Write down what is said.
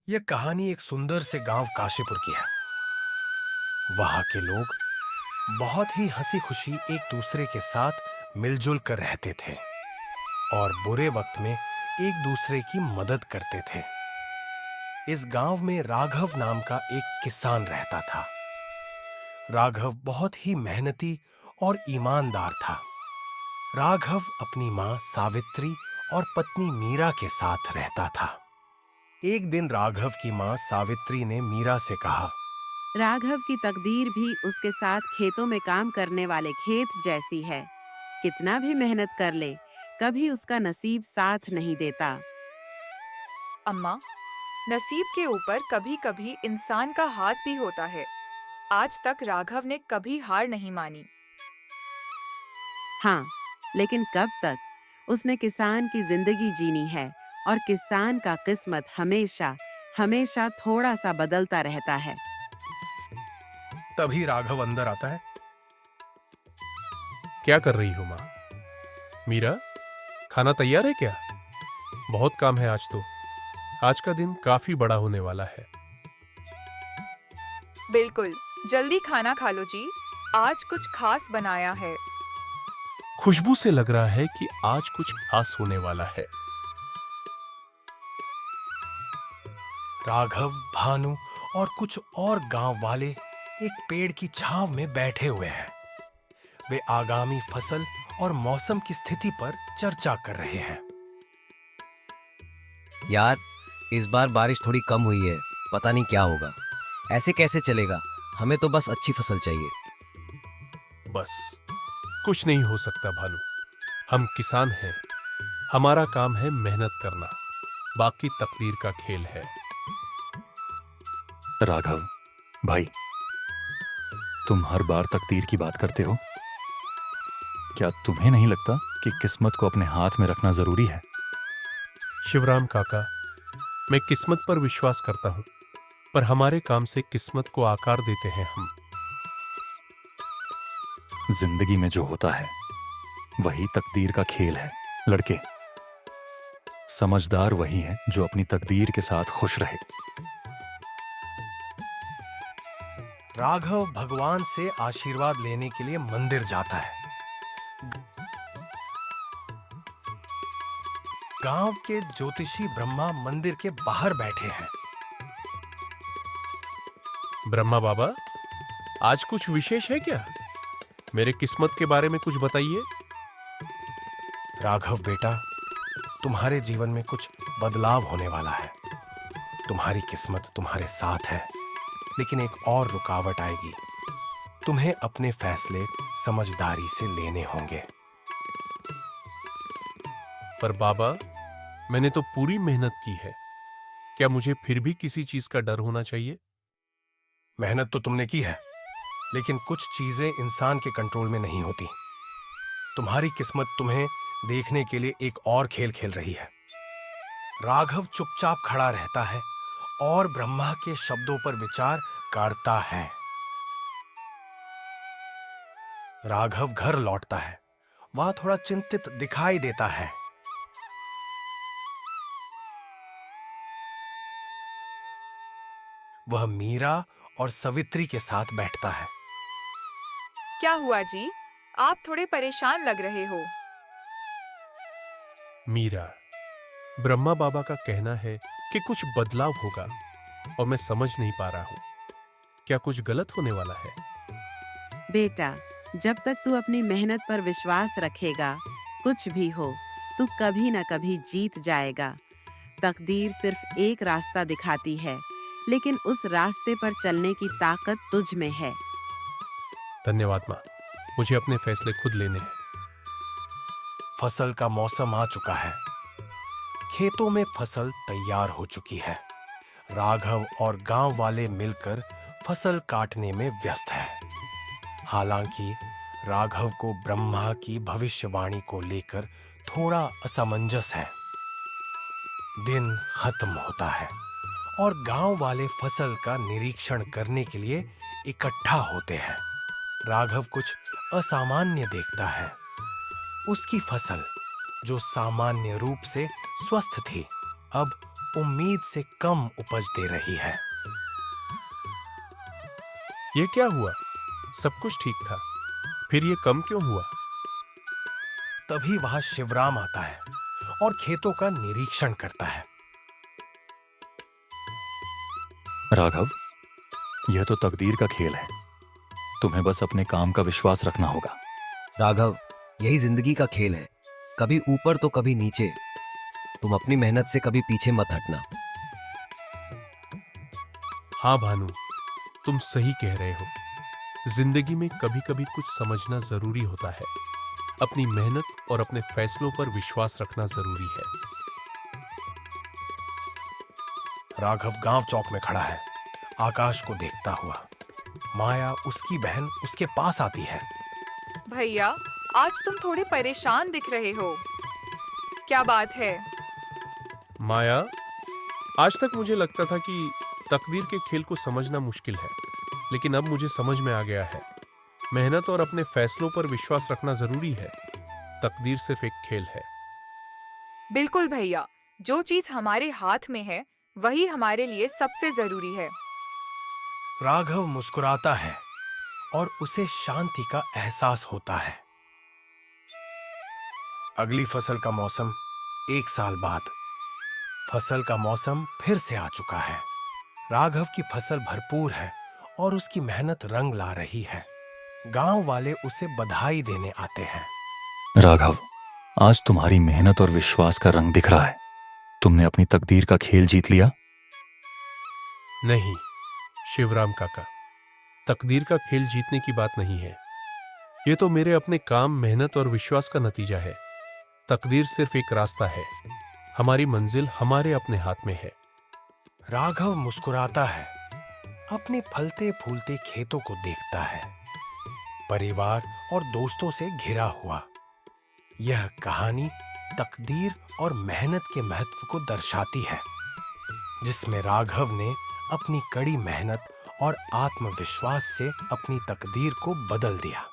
यह कहानी एक सुंदर से गांव काशीपुर की है। वहां के लोग बहुत ही हंसी खुशी एक दूसरे के साथ मिलजुल कर रहते थे और बुरे वक्त में एक दूसरे की मदद करते थे। इस गांव में राघव नाम का एक किसान रहता था। राघव बहुत ही मेहनती और ईमानदार था। राघव अपनी मां सावित्री और पत्नी मीरा के साथ रहता था। एक दिन राघव की मां सावित्री ने मीरा से कहा, राघव की तकदीर भी उसके साथ खेतों में काम करने वाले खेत जैसी है। कितना भी मेहनत कर ले, कभी उसका नसीब साथ नहीं देता। अम्मा, नसीब के ऊपर कभी-कभी इंसान का हाथ भी होता है। आज तक राघव ने कभी हार नहीं मानी। हाँ, लेकिन कब तक? उसने किसान की जिंदगी जीनी है और किसान का किस्मत हमेशा हमेशा थोड़ा सा बदलता रहता है। तभी राघव अंदर आता है। क्या कर रही हो माँ? मीरा, खाना तैयार है क्या? बहुत काम है आज तो। आज का दिन काफी बड़ा होने वाला है। बिल्कुल, जल्दी खाना खा लो जी। आज कुछ खास बनाया है। खुशबू से लग रहा है कि आज कुछ खास होने वाला है। राघव, भानु और कुछ और गांव वाले एक पेड़ की छांव में बैठे हुए हैं। वे आगामी फसल और मौसम की स्थिति पर चर्चा कर रहे हैं। यार, इस बार बारिश थोड़ी कम हुई है। पता नहीं क्या होगा। ऐसे कैसे चलेगा? हमें तो बस अच्छी फसल चाहिए। बस कुछ नहीं हो सकता भानु। हम किसान हैं। हमारा काम है मेहनत करना। बाकी तकदीर का खेल है। राघव भाई, तुम हर बार तकदीर की बात करते हो। क्या तुम्हें नहीं लगता कि किस्मत को अपने हाथ में रखना जरूरी है? शिवराम काका, मैं किस्मत पर विश्वास करता हूं, पर हमारे काम से किस्मत को आकार देते हैं हम। जिंदगी में जो होता है वही तकदीर का खेल है लड़के। समझदार वही है जो अपनी तकदीर के साथ खुश रहे। राघव भगवान से आशीर्वाद लेने के लिए मंदिर जाता है। गांव के ज्योतिषी ब्रह्मा मंदिर के बाहर बैठे हैं। ब्रह्मा बाबा, आज कुछ विशेष है क्या? मेरे किस्मत के बारे में कुछ बताइए। राघव बेटा, तुम्हारे जीवन में कुछ बदलाव होने वाला है। तुम्हारी किस्मत तुम्हारे साथ है, लेकिन एक और रुकावट आएगी। तुम्हें अपने फैसले समझदारी से लेने होंगे। पर बाबा, मैंने तो पूरी मेहनत की है। क्या मुझे फिर भी किसी चीज का डर होना चाहिए? मेहनत तो तुमने की है, लेकिन कुछ चीजें इंसान के कंट्रोल में नहीं होती। तुम्हारी किस्मत तुम्हें देखने के लिए एक और खेल खेल रही है। राघव चुपचाप खड़ा रहता है और ब्रह्मा के शब्दों पर विचार करता है। राघव घर लौटता है। वह थोड़ा चिंतित दिखाई देता है। वह मीरा और सवित्री के साथ बैठता है। क्या हुआ जी? आप थोड़े परेशान लग रहे हो। मीरा, ब्रह्मा बाबा का कहना है कि कुछ बदलाव होगा और मैं समझ नहीं पा रहा हूं। क्या कुछ गलत होने वाला है? बेटा, जब तक तू अपनी मेहनत पर विश्वास रखेगा, कुछ भी हो, तू कभी न कभी जीत जाएगा। तकदीर सिर्फ एक रास्ता दिखाती है, लेकिन उस रास्ते पर चलने की ताकत तुझ में है। धन्यवाद मां। मुझे अपने फैसले खुद लेने हैं। फसल का मौसम आ चुका है। खेतों में फसल तैयार हो चुकी है। राघव और गांव वाले मिलकर फसल काटने में व्यस्त हैं। हालांकि राघव को ब्रह्मा की भविष्यवाणी को लेकर थोड़ा असमंजस है। दिन खत्म होता है और गांव वाले फसल का निरीक्षण करने के लिए इकट्ठा होते हैं। राघव कुछ असामान्य देखता है। उसकी फसल, जो सामान्य रूप से स्वस्थ थी, अब उम्मीद से कम उपज दे रही है। ये क्या हुआ? सब कुछ ठीक था, फिर ये कम क्यों हुआ? तभी वहां शिवराम आता है और खेतों का निरीक्षण करता है। राघव, यह तो तकदीर का खेल है। तुम्हें बस अपने काम का विश्वास रखना होगा। राघव, यही जिंदगी का खेल है, कभी ऊपर तो कभी नीचे। तुम अपनी मेहनत से कभी पीछे मत हटना। हाँ भानु, तुम सही कह रहे हो। जिंदगी में कभी कभी कुछ समझना जरूरी होता है। अपनी मेहनत और अपने फैसलों पर विश्वास रखना जरूरी है। राघव गांव चौक में खड़ा है, आकाश को देखता हुआ। माया, उसकी बहन, उसके पास आती है। भैया, आज तुम थोड़े परेशान दिख रहे हो। क्या बात है? माया, आज तक मुझे लगता था कि तकदीर के खेल को समझना मुश्किल है, लेकिन अब मुझे समझ में आ गया है। मेहनत और अपने फैसलों पर विश्वास रखना जरूरी है। तकदीर सिर्फ एक खेल है। बिल्कुल भैया, जो चीज हमारे हाथ में है वही हमारे लिए सबसे जरूरी है। राघव मुस्कुराता है और उसे शांति का एहसास होता है। अगली फसल का मौसम 1 साल बाद। फसल का मौसम फिर से आ चुका है। राघव की फसल भरपूर है और उसकी मेहनत रंग ला रही है। गांव वाले उसे बधाई देने आते हैं। राघव, आज तुम्हारी मेहनत और विश्वास का रंग दिख रहा है। तुमने अपनी तकदीर का खेल जीत लिया। नहीं शिवराम काका, तकदीर का खेल जीतने की बात नहीं है। ये तो मेरे अपने काम, मेहनत और विश्वास का नतीजा है। तकदीर सिर्फ एक रास्ता है। हमारी मंजिल हमारे अपने हाथ में है। राघव मुस्कुराता है, अपने फलते फूलते खेतों को देखता है, परिवार और दोस्तों से घिरा हुआ। यह कहानी तकदीर और मेहनत के महत्व को दर्शाती है, जिसमें राघव ने अपनी कड़ी मेहनत और आत्मविश्वास से अपनी तकदीर को बदल दिया।